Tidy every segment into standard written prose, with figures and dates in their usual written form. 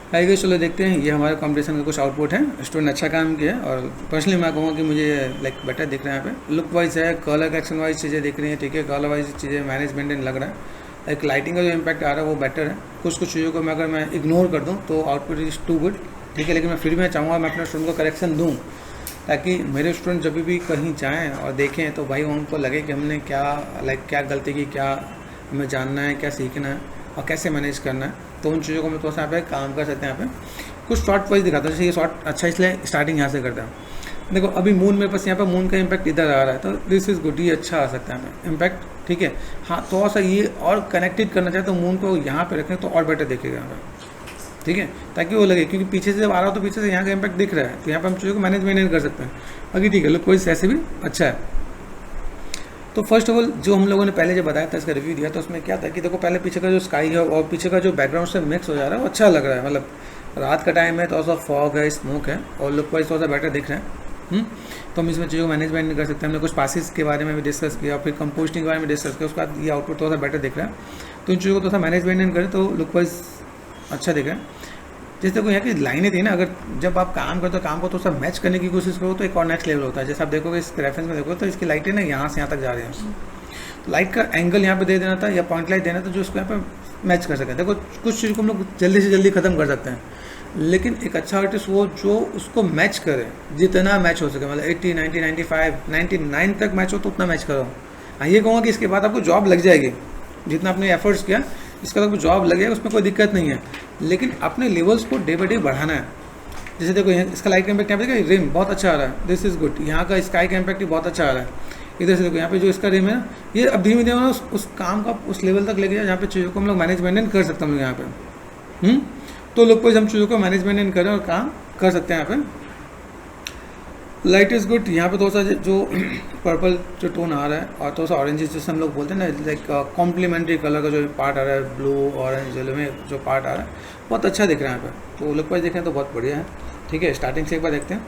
High guys, चलो देखते हैं ये हमारे कंपटीशन का कुछ आउटपुट है। स्टूडेंट अच्छा काम किया है और पर्सनली मैं कहूँगा कि मुझे लाइक बेटर दिख रहा है। यहाँ पे लुक वाइज है, कलर करेक्शन वाइज चीज़ें दिख रही हैं, ठीक है। कलर वाइज चीज़ें मैनेजमेंट लग रहा है। एक लाइटिंग का जो इम्पैक्ट आ रहा है वो बेटर है। कुछ चीज़ों को अगर मैं इग्नोर कर दूँ तो आउटपुट इज़ टू गुड, ठीक है। लेकिन मैं फिर भी चाहूँगा मैं अपने स्टूडेंट को करेक्शन दूँ, ताकि मेरे स्टूडेंट जब भी कहीं जाएँ और देखें तो भाई उनको लगे कि हमने क्या क्या गलती की, क्या हमें जानना है, क्या सीखना है और कैसे मैनेज करना है। तो उन चीज़ों को मैं थोड़ा सा यहाँ पे काम कर सकते हैं। यहाँ पे कुछ शॉर्ट वाइज दिखाता हूँ। जैसे ये शॉर्ट अच्छा, इसलिए स्टार्टिंग यहाँ से करता हूँ। देखो अभी मून मेरे पास यहाँ पे मून का इम्पैक्ट इधर आ रहा है, तो दिस इज़ गुड, ये अच्छा आ सकता है यहाँ पे इम्पैक्ट, ठीक है। हाँ, थोड़ा सा ये और कनेक्टेड करना चाहे तो मून को यहाँ पे रखें तो और बेटर दिखेगा यहाँ पे, ठीक है, ताकि वो लगे। क्योंकि पीछे से जब आ रहा हो तो पीछे से यहाँ का इम्पैक्ट दिख रहा है, तो यहाँ पर हम चीज़ों को मैनेज कर सकते हैं। बाकी ठीक है, लुक वाइज ऐसे भी अच्छा है। तो फर्स्ट ऑफ ऑल जो हम लोगों ने पहले जो बताया था, इसका रिव्यू दिया तो उसमें क्या था कि देखो पहले पीछे का जो स्काई है और पीछे का जो बैकग्राउंड से मिक्स हो जा रहा है वो अच्छा लग रहा है। मतलब रात का टाइम है, थोड़ा सा फॉग है, स्मोक है और लुक वाइज थोड़ा सा बेटर दिख रहा है। तो हम इसमें चीज़ों को मैनेजमेंट कर सकते हैं। हमने कुछ पासिस के बारे में भी डिस्कस किया, फिर कंपोस्टिंग के बारे में डिस्कस किया, उसके बाद ये आउटपुट थोड़ा सा बेटर दिख रहा है। तो इन चीज़ों को थोड़ा सा मैनेजमेंट करें तो लुक वाइज अच्छा दिख रहा है। जैसे देखो यहाँ की लाइनें थी ना, अगर जब आप काम करते हो काम को तो सब मैच करने की कोशिश करो तो एक और नेक्स्ट लेवल होता है। जैसे आप देखोगे इस रेफरेंस में देखो तो इसकी लाइटें ना यहाँ से यहाँ तक जा रही हैं। लाइट का एंगल यहाँ पे दे देना था या पॉइंट लाइट देना था जो उसको यहाँ पे मैच कर सके। देखो कुछ चीज़ को हम लोग जल्दी से जल्दी ख़त्म कर सकते हैं, लेकिन एक अच्छा आर्टिस्ट वो जो उसको मैच करे, जितना मैच हो सके, मतलब 80, 90, 95, 99 तक मैच हो तो उतना मैच करो। हाँ, ये कहूँगा कि इसके बाद आपको जॉब लग जाएगी, जितना आपने एफर्ट्स किया इसका आपको जॉब लग जाएगा, उसमें कोई दिक्कत नहीं है। लेकिन अपने लेवल्स को डे बाई डे बढ़ाना है। जैसे देखो इसका लाइट का इम्पैक्ट यहाँ पे देखो, रिम बहुत अच्छा आ रहा है, दिस इज़ गुड। यहाँ का स्काई का इम्पैक्ट भी बहुत अच्छा आ रहा है। इधर से देखो यहाँ पे जो इसका रिम है ये अब धीमे धीमे उस काम का उस लेवल तक लेके जाए जहाँ पे चीज़ों को हम लोग मैनेजमेंट कर सकते हैं हम लोग यहाँ पे। तो लोग को हम चीज़ों को मैनेजमेंट करें और काम कर सकते हैं यहाँ पे। Light is good. यहाँ पे थोड़ा सा जो पर्पल जो टोन आ रहा है और थोड़ा सा ऑरेंज जैसे हम लोग बोलते हैं ना, लाइक कॉम्प्लीमेंट्री कलर का जो पार्ट आ रहा है, ब्लू ऑरेंज येलो में जो पार्ट आ रहा है बहुत अच्छा दिख रहा है यहाँ पे। तो लुक वाइज देखें तो बहुत बढ़िया है, ठीक है। स्टार्टिंग से एक बार देखते हैं।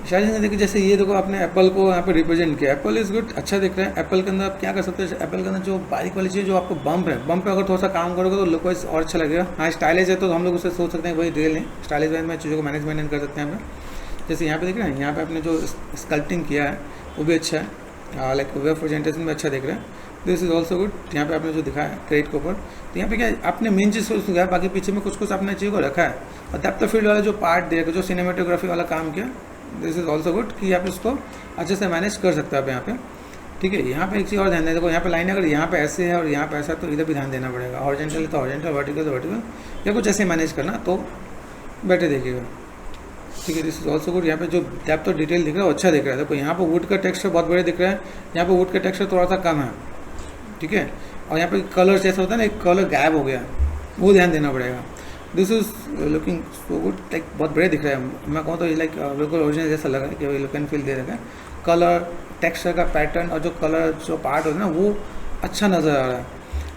शायद देखिए जैसे ये देखो आपने एप्पल को यहाँ पे रिप्रेजेंट किया, एप्पल इज़ गुड, अच्छा दिख रहा है। एप्पल के अंदर आप क्या कर सकते हैं, एप्पल के अंदर जो बारीक वाली चीज़ जो आपको बम्प है, बम्प पे अगर थोड़ा सा काम करोगे तो लुक वाइज और अच्छा लगेगा। हाँ, स्टाइलिश है तो हम लोग उससे सोच सकते हैं वही रियल नहीं, स्टाइलिश वाइज में चीज़ों को मैनेजमेंट कर सकते हैं यहाँ पे। जैसे यहाँ पे देख रहे हैं, यहाँ पे आपने जो स्कल्पटिंग किया है वो भी अच्छा है, लाइक वेब प्रेजेंटेशन भी अच्छा दिख रहा है। This is also good. यहाँ पे आपने जो दिखाया है क्रेडिट के ऊपर, तो यहाँ पे क्या आपने मेन चीज़ सोच दिया, बाकी पीछे में कुछ कुछ आपने चीज़ को रखा है। और डेप्थ ऑफ फील्ड वाला जो पार्ट दिया, जो सिनेमेटोग्राफी वाला काम किया, दिस इज़ ऑल्सो गुड कि आप इसको अच्छे से मैनेज कर सकते हैं आप यहाँ पे, ठीक है। यहाँ पे एक चीज़ और ध्यान दें, देखो यहाँ पे लाइन अगर यहाँ पे ऐसे है और यहाँ पे ऐसा है तो इधर भी ध्यान देना पड़ेगा। हॉरिजॉन्टल तो हॉरिजॉन्टल, वर्टिकल तो वर्टिकल, या कुछ ऐसे मैनेज करना तो बेटर देखिएगा, ठीक है। This is also good. यहाँ पे जो डेप्थ और डिटेल दिख रहा है वो अच्छा दिख रहा है। देखो यहाँ पे वुड का टेक्सचर बहुत बढ़िया दिख रहा है, यहाँ पे वुड का टेक्सचर थोड़ा सा कम है, ठीक है। और यहाँ पे कलर जैसा होता है ना, एक कलर गायब हो गया, वो ध्यान देना पड़ेगा। This is looking so good, like बहुत बढ़िया दिख रहा है। मैं कहूँ तो ये लाइक बिल्कुल ओरिजिनल जैसा लग रहा है कि लुक एंड फील दे रखा है। कलर टेक्सचर का पैटर्न और जो कलर जो पार्ट होता है ना वो अच्छा नज़र आ रहा है।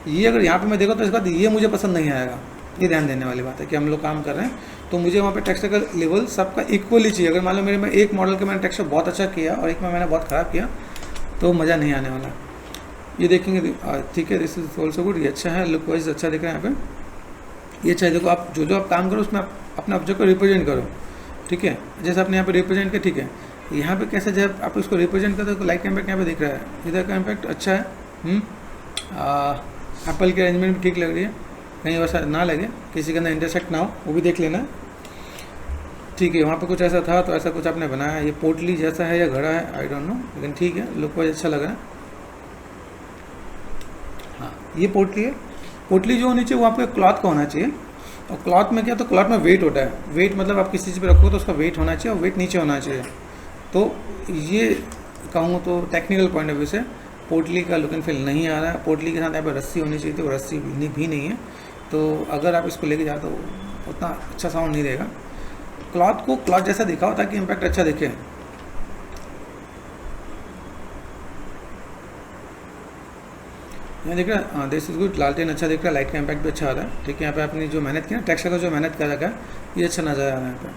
ये अगर यहाँ पे मैं देखा तो इसके बाद ये मुझे पसंद नहीं आएगा। ये ध्यान देने वाली बात है कि हम लोग काम कर रहे हैं तो मुझे वहाँ पे टेक्सचर का लेवल सबका इक्वली चाहिए। अगर मान लो मेरे में एक मॉडल का मैंने टेक्सचर बहुत अच्छा किया और एक में मैंने बहुत ख़राब किया तो मज़ा नहीं आने वाला। ये देखेंगे, ठीक है। दिस इज ऑल्सो गुड, ये अच्छा है, लुक वाइज अच्छा दिख रहा है यहाँ पे। ये चाहिए देखो आप जो आप काम करो उसमें आप अपने ऑब्जेक्ट को रिप्रेजेंट करो, ठीक है। जैसे आपने यहाँ पे रिप्रेजेंट किया, ठीक है। यहाँ पे कैसे जब आप इसको रिप्रेजेंट करते हो तो लाइट का इम्पैक्ट यहाँ पे दिख रहा है, इधर का इम्पैक्ट अच्छा है। एप्पल की अरेंजमेंट भी ठीक लग रही है, कहीं वैसा ना लगे, किसी के अंदर इंटरसेक्ट ना हो, वो भी देख लेना, ठीक है। वहाँ पे कुछ ऐसा था तो ऐसा कुछ आपने बनाया। ये पोटली जैसा है या घड़ा है आई डोंट नो, लेकिन ठीक है, लुक वाइज अच्छा लग रहा है। हाँ, ये पोटली है। पोटली जो होनी चाहिए वो आपको क्लॉथ का होना चाहिए। और क्लॉथ में क्या, तो क्लॉथ में वेट होता है। वेट मतलब आप किसी चीज़ पे रखो तो उसका वेट होना चाहिए और वेट नीचे होना चाहिए। तो ये कहूँ तो टेक्निकल पॉइंट ऑफ व्यू से पोटली का लुक एंड फील नहीं आ रहा है। पोटली के साथ यहाँ पर रस्सी होनी चाहिए थी, वो रस्सी भी नहीं है। तो अगर आप इसको लेके जाओ तो उतना अच्छा साउंड नहीं रहेगा। क्लॉथ को क्लॉथ जैसा दिखाओ ताकि इम्पैक्ट अच्छा दिखे। यहाँ दिख रहा है, हाँ, दिस इज गुड। लालटेन अच्छा दिख रहा है, लाइट का इम्पैक्ट भी अच्छा आ रहा है, ठीक है। यहाँ पे आपने जो मेहनत की ना, टेक्सचर का जो मेहनत कर रखा है ये अच्छा नज़र आ रहा है यहाँ पे।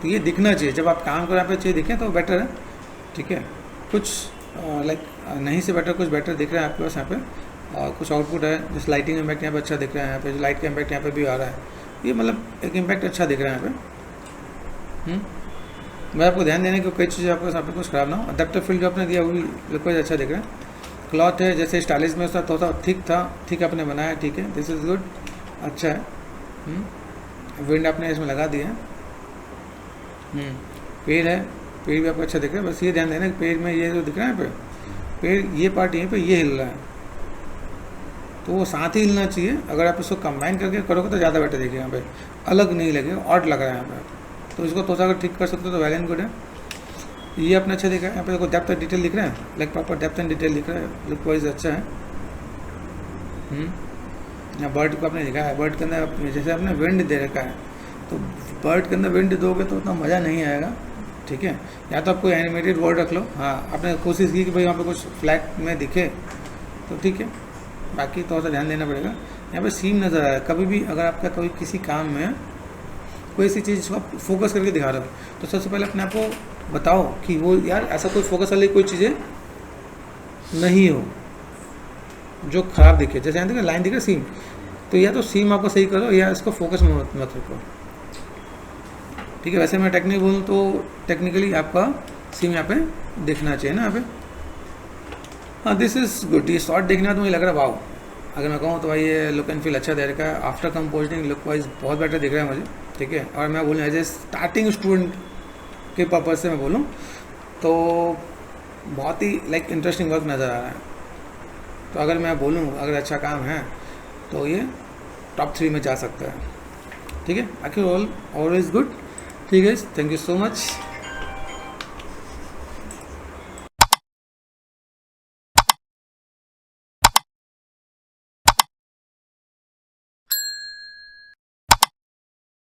तो ये दिखना चाहिए, जब आप काम करो यहाँ पे चीज़ दिखें तो बेटर है, ठीक है। कुछ लाइक नहीं से बेटर कुछ बेटर दिख रहा है आपके पास यहाँ पे। कुछ आउटपुट है, जिस लाइटिंग इम्पैक्ट यहाँ पे अच्छा दिख रहा है। यहाँ पे जो लाइट का इम्पैक्ट यहाँ पे भी आ रहा है, ये मतलब एक इम्पैक्ट अच्छा दिख रहा है यहाँ पे। मैं आपको ध्यान देने की कई चीज़ें आपको कुछ खराब ना हो। अडेप्टर फील्ड जो आपने दिया वो भी लुक वाइज अच्छा दिख रहा है। क्लॉथ है जैसे स्टाइलिश में उसका थोड़ा थिक था, ठीक आपने बनाया, ठीक है, दिस इज़ गुड, अच्छा है। विंड आपने इसमें लगा दिया है। पेड़ है, पेड़ भी आपको अच्छा दिख रहा है। बस ये ध्यान देना कि पेड़ में ये जो दिख रहा है पे पेड़, ये पार्ट यहीं पे ये हिल रहा है, तो वो साथ ही हिलना चाहिए। अगर आप इसको कंबाइन करके करोगे तो ज़्यादा बेटर दिखेगा। यहाँ पे अलग नहीं लगेगा, ऑड लग रहा है यहाँ पे, तो इसको थोड़ा अगर ठीक कर सकते हो तो वेल एंड गुड है। ये अपना अच्छा दिख रहा है। यहाँ पे देखो डेप्थ एंड डिटेल दिख रहा है, like proper depth and detail दिख रहा है, लुक वाइज अच्छा है। यहाँ बर्ड को आपने दिखाया है, बर्ड के अंदर जैसे आपने विंड दे रखा है, तो बर्ड के अंदर विंड दोगे तो उतना मज़ा नहीं आएगा, ठीक है। या तो आप कोई एनिमेटेड वर्ड रख लो। हाँ, आपने कोशिश की कि भाई वहाँ पे कुछ फ्लैट में दिखे तो ठीक है, बाकी थोड़ा सा ध्यान देना पड़ेगा। यहाँ पे सीम नज़र आ रहा है। कभी भी अगर आपका कोई किसी काम में कोई ऐसी चीज़ को आप फोकस करके दिखा रहे हो, तो सबसे पहले अपने आप को बताओ कि वो यार ऐसा कोई फोकस वाली कोई चीज़ें नहीं हो जो ख़राब दिखे। जैसे यहाँ देखिए लाइन दिख रहा है सीम, तो या तो सीम आपको सही करो या इसको फोकस में मत रखो, ठीक है। वैसे मैं टेक्निक बोलूँ तो टेक्निकली आपका सीम यहाँ पे दिखना चाहिए ना यहाँ पे। हाँ, दिस इज़ गुड। ये शॉर्ट देखना तो मुझे लग रहा है वाओ, अगर मैं कहूँ तो भाई ये लुक एंड फील अच्छा दे रखा है। आफ्टर कंपोजिंग लुक वाइज बहुत बेटर दिख रहा है मुझे, ठीक है। और मैं बोलूँ एज ए स्टार्टिंग स्टूडेंट के पर्पज़ से मैं बोलूँ तो बहुत ही लाइक इंटरेस्टिंग वर्क नज़र आ रहा है। तो अगर मैं बोलूँ अगर अच्छा काम है तो ये टॉप 3 में जा सकता है, ठीक है। बाकी ऑलवेज गुड, ठीक है। Thank you so much.